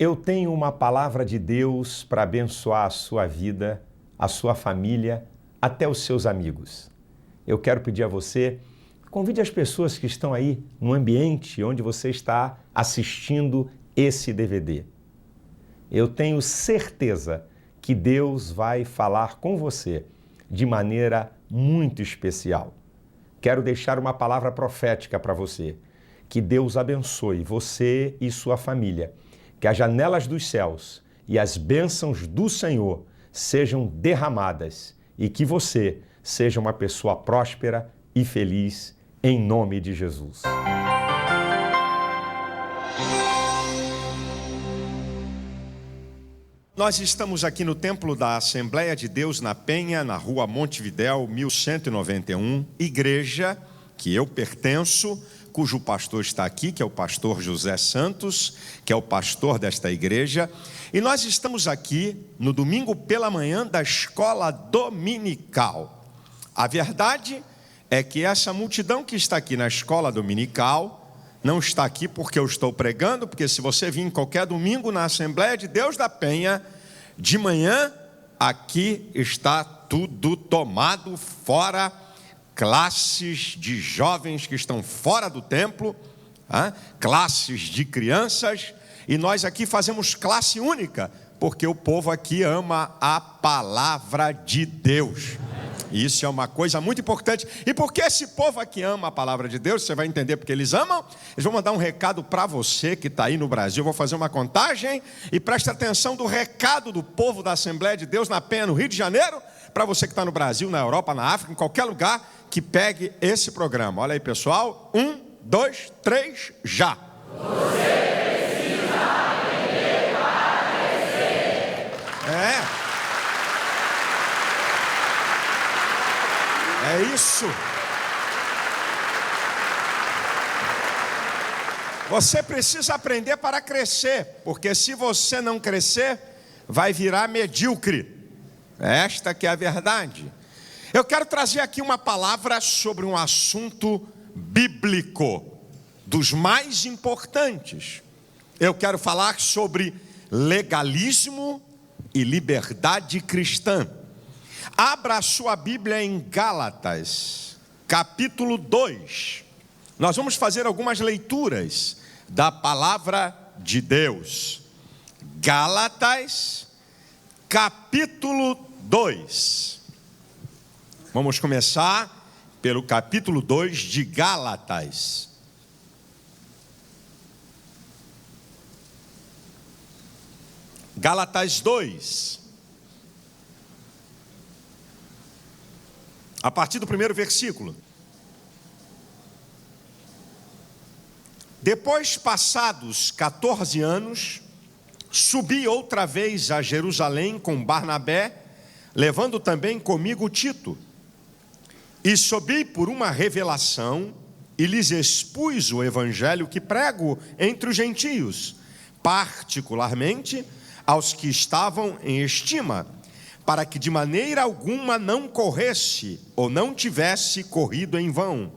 Eu tenho uma palavra de Deus para abençoar a sua vida, a sua família, até os seus amigos. Eu quero pedir a você, convide as pessoas que estão aí no ambiente onde você está assistindo esse DVD. Eu tenho certeza que Deus vai falar com você de maneira muito especial. Quero deixar uma palavra profética para você. Que Deus abençoe você e sua família. Que as janelas dos céus e as bênçãos do Senhor sejam derramadas e que você seja uma pessoa próspera e feliz em nome de Jesus. Nós estamos aqui no Templo da Assembleia de Deus na Penha, na rua Montevidéu, 1191, igreja que eu pertenço, cujo pastor está aqui, que é o pastor José Santos, que é o pastor desta igreja. E nós estamos aqui no domingo pela manhã da escola dominical. A verdade é que essa multidão que está aqui na escola dominical não está aqui porque eu estou pregando, porque se você vir qualquer domingo na Assembleia de Deus da Penha, de manhã, aqui está tudo tomado fora, classes de jovens que estão fora do templo, classes de crianças, e nós aqui fazemos classe única, porque o povo aqui ama a palavra de Deus. Isso é uma coisa muito importante. E porque esse povo aqui ama a palavra de Deus, você vai entender porque eles amam. Eles vão mandar um recado para você que está aí no Brasil. Eu vou fazer uma contagem e preste atenção do recado do povo da Assembleia de Deus na Penha, no Rio de Janeiro, para você que está no Brasil, na Europa, na África, em qualquer lugar que pegue esse programa. Olha aí, pessoal. 1, 2, 3, já. Você precisa aprender para crescer. É isso. Você precisa aprender para crescer, porque se você não crescer, vai virar medíocre. Esta que é a verdade. Eu quero trazer aqui uma palavra sobre um assunto bíblico, dos mais importantes. Eu quero falar sobre legalismo e liberdade cristã. Abra a sua Bíblia em Gálatas, capítulo 2. Nós vamos fazer algumas leituras da palavra de Deus. Gálatas, capítulo 2. Vamos começar pelo capítulo 2 de Gálatas. Gálatas 2. A partir do primeiro versículo. Depois, passados 14 anos, subi outra vez a Jerusalém com Barnabé, levando também comigo Tito. E subi por uma revelação e lhes expus o evangelho que prego entre os gentios, particularmente aos que estavam em estima, para que de maneira alguma não corresse ou não tivesse corrido em vão.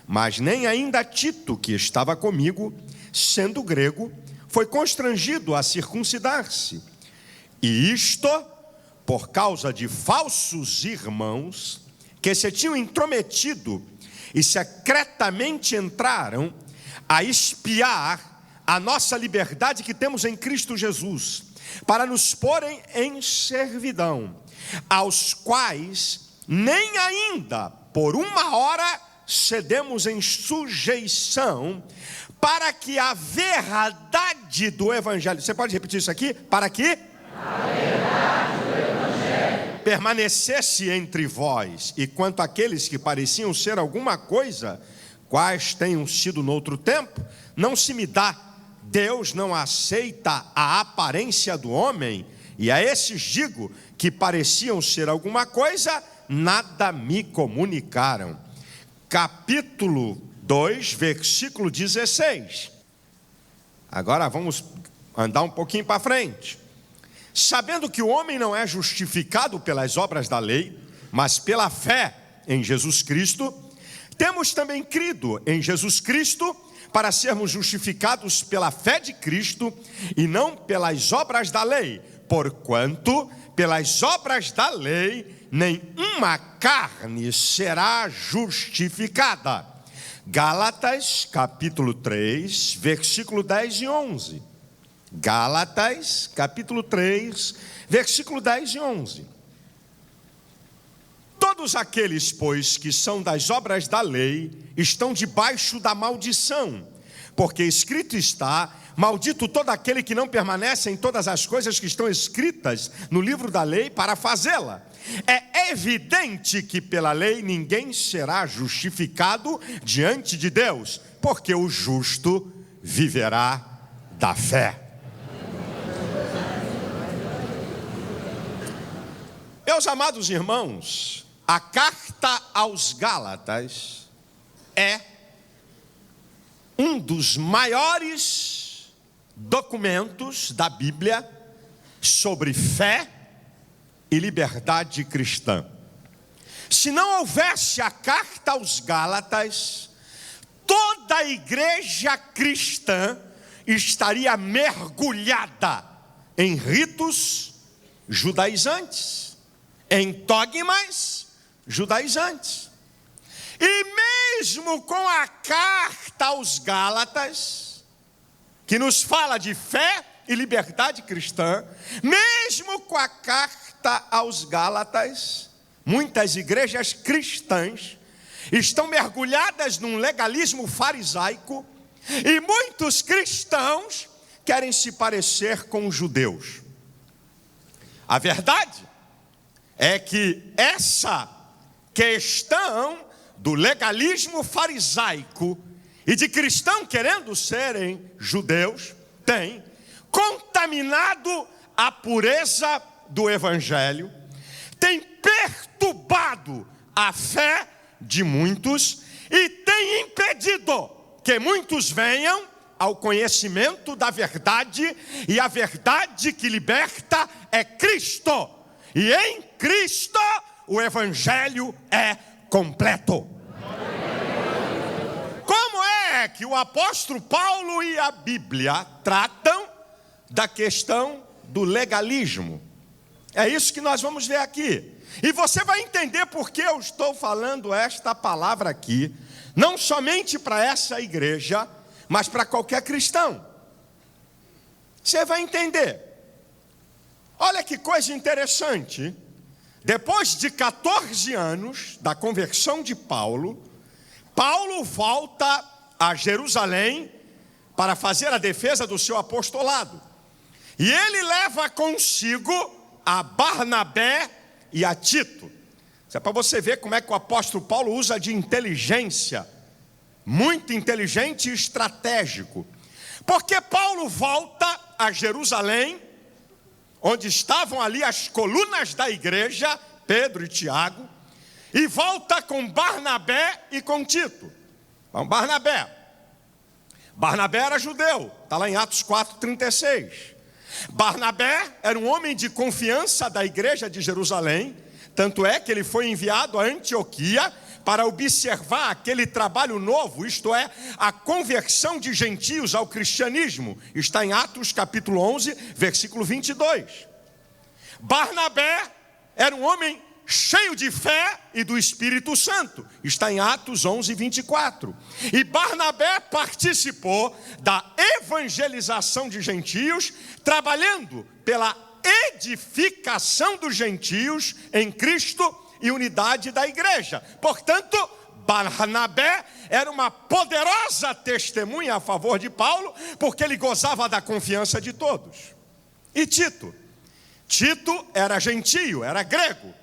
Mas nem ainda Tito, que estava comigo, sendo grego, foi constrangido a circuncidar-se. E isto por causa de falsos irmãos que se tinham intrometido e secretamente entraram a espiar a nossa liberdade que temos em Cristo Jesus, para nos porem em servidão, aos quais nem ainda por uma hora cedemos em sujeição, para que a verdade do Evangelho, você pode repetir isso aqui? Para que a verdade do Evangelho permanecesse entre vós, e quanto àqueles que pareciam ser alguma coisa, quais tenham sido noutro tempo, não se me dá. Deus não aceita a aparência do homem, e a esses digo que pareciam ser alguma coisa, nada me comunicaram. Capítulo 2, versículo 16. Agora vamos andar um pouquinho para frente. Sabendo que o homem não é justificado pelas obras da lei, mas pela fé em Jesus Cristo, temos também crido em Jesus Cristo para sermos justificados pela fé de Cristo e não pelas obras da lei, porquanto pelas obras da lei nenhuma carne será justificada. Gálatas capítulo 3, versículo 10 e 11. Gálatas capítulo 3, versículo 10 e 11. Todos aqueles, pois, que são das obras da lei, estão debaixo da maldição, porque escrito está: maldito todo aquele que não permanece em todas as coisas que estão escritas no livro da lei para fazê-la. É evidente que pela lei ninguém será justificado diante de Deus, porque o justo viverá da fé. Meus amados irmãos, a carta aos Gálatas é um dos maiores documentos da Bíblia sobre fé e liberdade cristã. Se não houvesse a carta aos Gálatas, toda a igreja cristã estaria mergulhada em ritos judaizantes, em dogmas judaizantes. E mesmo com a carta aos Gálatas, que nos fala de fé e liberdade cristã, mesmo com a carta aos Gálatas, muitas igrejas cristãs estão mergulhadas num legalismo farisaico, e muitos cristãos querem se parecer com os judeus. A verdade é que essa questão do legalismo farisaico e de cristão querendo serem judeus tem contaminado a pureza do evangelho, tem perturbado a fé de muitos e tem impedido que muitos venham ao conhecimento da verdade, e a verdade que liberta é Cristo, e em Cristo o evangelho é completo. Como é que o apóstolo Paulo e a Bíblia tratam da questão do legalismo? É isso que nós vamos ver aqui. E você vai entender por que eu estou falando esta palavra aqui, não somente para essa igreja, mas para qualquer cristão. Você vai entender. Olha que coisa interessante. Depois de 14 anos da conversão de Paulo, Paulo volta a Jerusalém para fazer a defesa do seu apostolado. E ele leva consigo a Barnabé e a Tito. Isso é para você ver como é que o apóstolo Paulo usa de inteligência, muito inteligente e estratégico. Porque Paulo volta a Jerusalém, onde estavam ali as colunas da igreja, Pedro e Tiago, e volta com Barnabé e com Tito. Então, Barnabé era judeu, está lá em Atos 4:36. Barnabé era um homem de confiança da igreja de Jerusalém, tanto é que ele foi enviado a Antioquia para observar aquele trabalho novo, isto é, a conversão de gentios ao cristianismo. Está em Atos capítulo 11, versículo 22. Barnabé era um homem cheio de fé e do Espírito Santo. Está em Atos 11, 24. E Barnabé participou da evangelização de gentios, trabalhando pela edificação dos gentios em Cristo e unidade da igreja. Portanto, Barnabé era uma poderosa testemunha a favor de Paulo, porque ele gozava da confiança de todos. E Tito? Tito era gentio, era grego,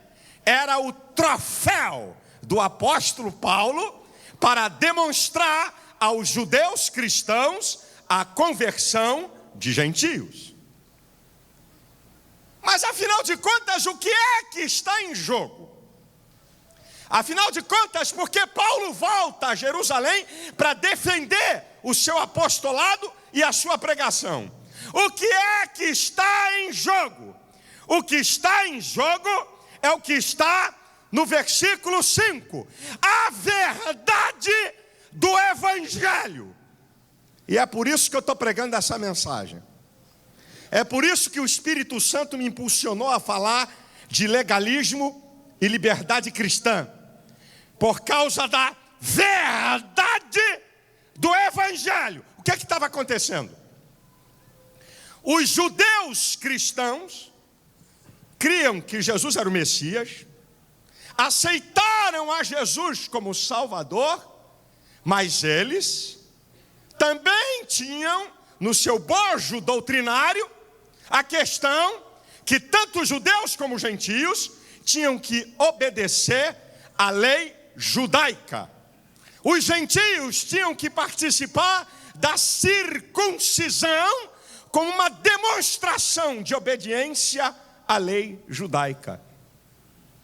era o troféu do apóstolo Paulo para demonstrar aos judeus cristãos a conversão de gentios. Mas afinal de contas, o que é que está em jogo? Afinal de contas, porque Paulo volta a Jerusalém para defender o seu apostolado e a sua pregação? O que é que está em jogo? O que está em jogo é o que está no versículo 5. A verdade do evangelho. E é por isso que eu estou pregando essa mensagem. É por isso que o Espírito Santo me impulsionou a falar de legalismo e liberdade cristã. Por causa da verdade do Evangelho. O que estava acontecendo? Os judeus cristãos criam que Jesus era o Messias, aceitaram a Jesus como Salvador, mas eles também tinham no seu bojo doutrinário a questão que tanto os judeus como os gentios tinham que obedecer à lei judaica. Os gentios tinham que participar da circuncisão como uma demonstração de obediência à lei judaica.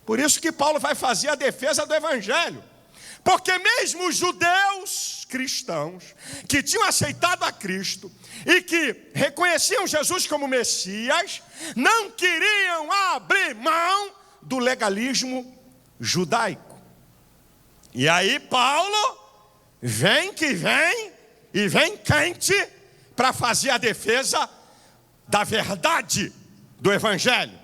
Por isso que Paulo vai fazer a defesa do Evangelho. Porque mesmo os judeus cristãos que tinham aceitado a Cristo e que reconheciam Jesus como Messias, não queriam abrir mão do legalismo judaico. E aí Paulo vem e vem quente para fazer a defesa da verdade do Evangelho.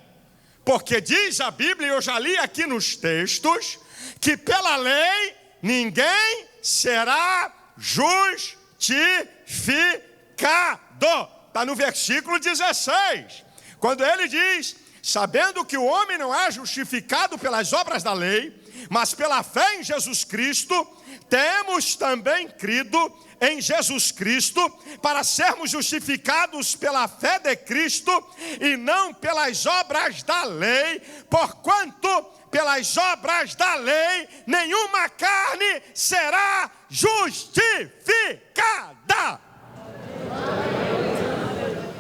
Porque diz a Bíblia, e eu já li aqui nos textos, que pela lei ninguém será justificado. Está no versículo 16. Quando ele diz, sabendo que o homem não é justificado pelas obras da lei, mas pela fé em Jesus Cristo, temos também crido em Jesus Cristo, para sermos justificados pela fé de Cristo, e não pelas obras da lei, porquanto pelas obras da lei, nenhuma carne será justificada.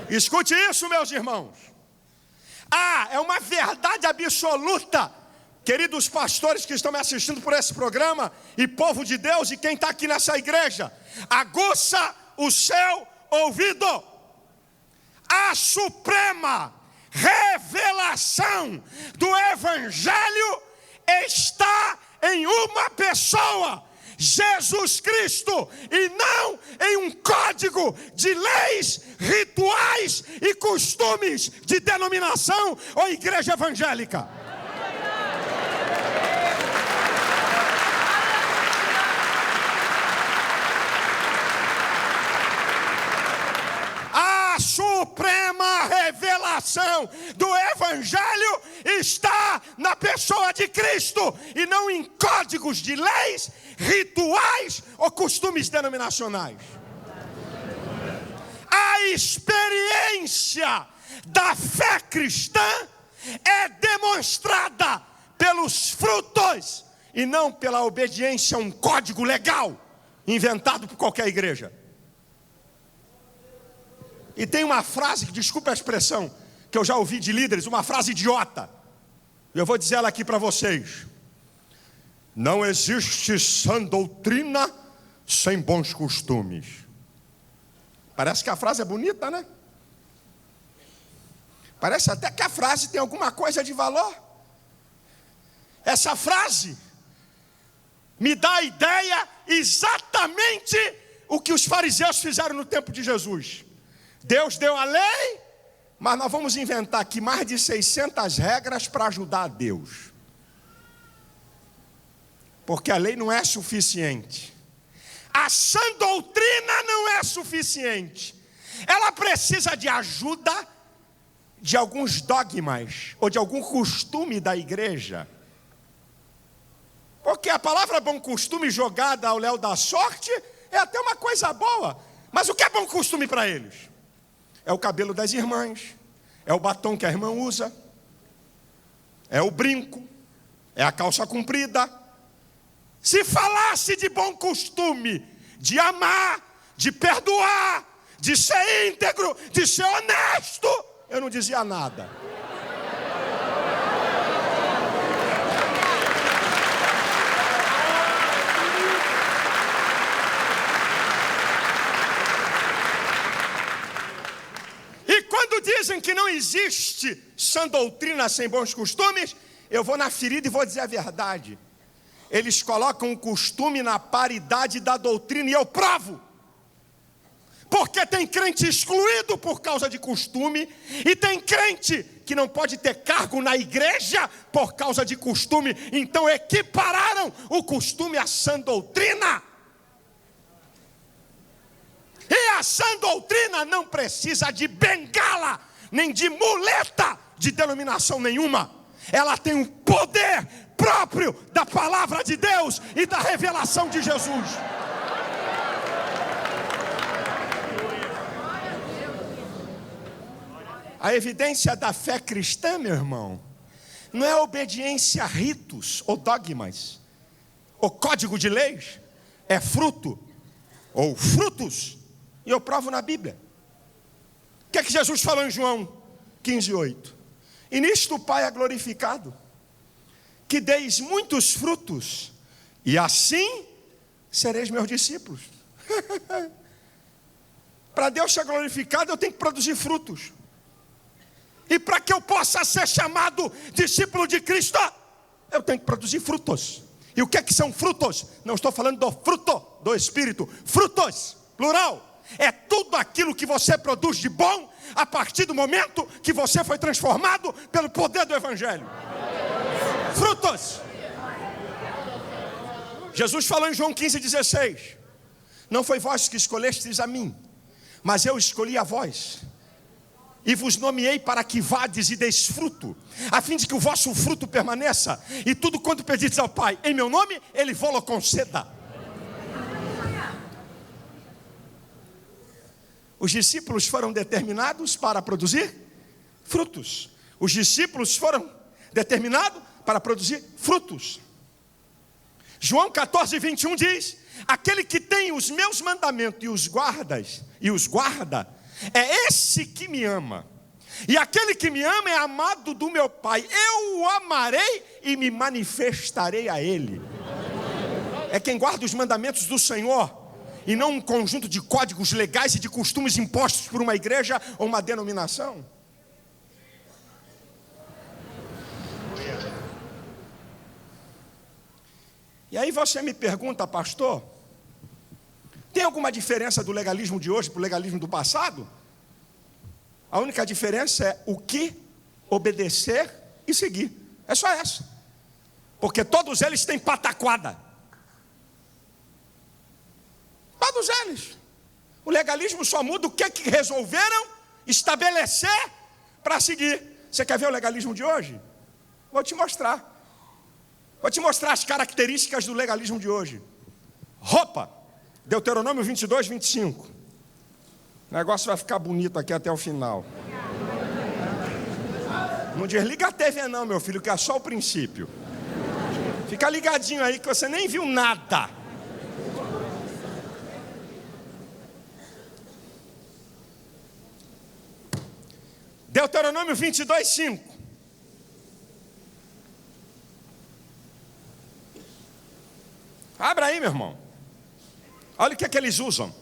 Escute isso, meus irmãos. É uma verdade absoluta. Queridos pastores que estão me assistindo por esse programa, e povo de Deus, e quem está aqui nessa igreja, aguça o seu ouvido. A suprema revelação do Evangelho está em uma pessoa, Jesus Cristo, e não em um código de leis, rituais e costumes de denominação ou igreja evangélica. A suprema revelação do Evangelho está na pessoa de Cristo e não em códigos de leis, rituais ou costumes denominacionais. A experiência da fé cristã é demonstrada pelos frutos e não pela obediência a um código legal inventado por qualquer igreja. E tem uma frase, desculpa a expressão, que eu já ouvi de líderes, uma frase idiota. Eu vou dizer ela aqui para vocês. Não existe sã doutrina sem bons costumes. Parece que a frase é bonita, né? Parece até que a frase tem alguma coisa de valor. Essa frase me dá a ideia exatamente o que os fariseus fizeram no tempo de Jesus. Deus deu a lei, mas nós vamos inventar aqui mais de 600 regras para ajudar a Deus. Porque a lei não é suficiente. A sã doutrina não é suficiente. Ela precisa de ajuda de alguns dogmas ou de algum costume da igreja. Porque a palavra bom costume jogada ao léu da sorte é até uma coisa boa. Mas o que é bom costume para eles? É o cabelo das irmãs, é o batom que a irmã usa, é o brinco, é a calça comprida. Se falasse de bom costume, de amar, de perdoar, de ser íntegro, de ser honesto, eu não dizia nada. E quando dizem que não existe sã doutrina sem bons costumes, eu vou na ferida e vou dizer a verdade. Eles colocam o costume na paridade da doutrina e eu provo. Porque tem crente excluído por causa de costume, e tem crente que não pode ter cargo na igreja por causa de costume. Então equipararam o costume à sã doutrina. E a sã doutrina não precisa de bengala, nem de muleta de denominação nenhuma. Ela tem um poder próprio da palavra de Deus e da revelação de Jesus. A evidência da fé cristã, meu irmão, não é obediência a ritos ou dogmas, ou código de leis, é fruto, ou frutos, e eu provo na Bíblia. O que é que Jesus falou em João 15:8? E nisto o Pai é glorificado, que deis muitos frutos, e assim sereis meus discípulos. Para Deus ser glorificado, eu tenho que produzir frutos. E para que eu possa ser chamado discípulo de Cristo, eu tenho que produzir frutos. E o que é que são frutos? Não estou falando do fruto do Espírito. Frutos, plural. É tudo aquilo que você produz de bom a partir do momento que você foi transformado pelo poder do Evangelho. Frutos. Jesus falou em João 15:16. Não foi vós que escolhestes a mim, mas eu escolhi a vós. E vos nomeei para que vades e deis fruto, a fim de que o vosso fruto permaneça. E tudo quanto pedires ao Pai em meu nome, Ele vos conceda. Os discípulos foram determinados para produzir frutos. Os discípulos foram determinados para produzir frutos. João 14:21 diz: aquele que tem os meus mandamentos e os guarda, é esse que me ama. E aquele que me ama é amado do meu Pai. Eu o amarei e me manifestarei a ele. É quem guarda os mandamentos do Senhor, e não um conjunto de códigos legais e de costumes impostos por uma igreja ou uma denominação. E aí você me pergunta, pastor, tem alguma diferença do legalismo de hoje para o legalismo do passado? A única diferença é o que obedecer e seguir. É só essa. Porque todos eles têm pataquada. Todos eles. O legalismo só muda o que resolveram estabelecer para seguir. Você quer ver o legalismo de hoje? Vou te mostrar. Vou te mostrar as características do legalismo de hoje. Roupa. Deuteronômio 22:25. O negócio vai ficar bonito aqui até o final. Não desliga a TV não, meu filho, que é só o princípio. Fica ligadinho aí que você nem viu nada. Deuteronômio 22:5. Abra aí, meu irmão. Olha o que é que eles usam.